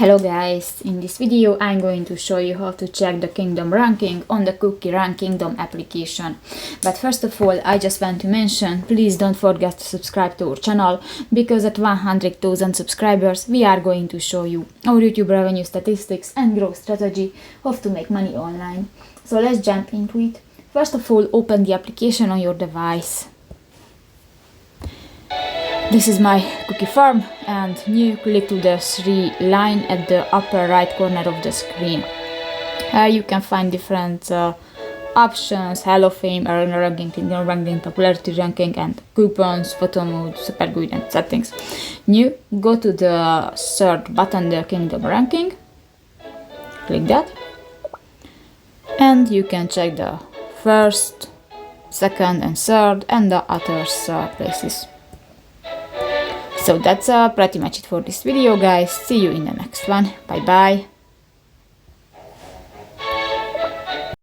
Hello guys, in this video I'm going to show you how to check the kingdom ranking on the Cookie Kingdom application. But first of all, I just want to mention, please don't forget to subscribe to our channel, because at 100,000 subscribers we are going to show you our YouTube revenue statistics and growth strategy, how to make money online. So let's jump into it. First of all, open the application on your device. This is my cookie farm, and you click to the 3 line at the upper right corner of the screen. You can find different options: Hall of Fame, Arena ranking, Kingdom ranking, popularity ranking, and coupons, photo mode, super good, and settings. New, go to the third button, the Kingdom ranking. Click that, and you can check the first, second, and third, and the others places. So that's pretty much it for this video, guys. See you in the next one. Bye bye.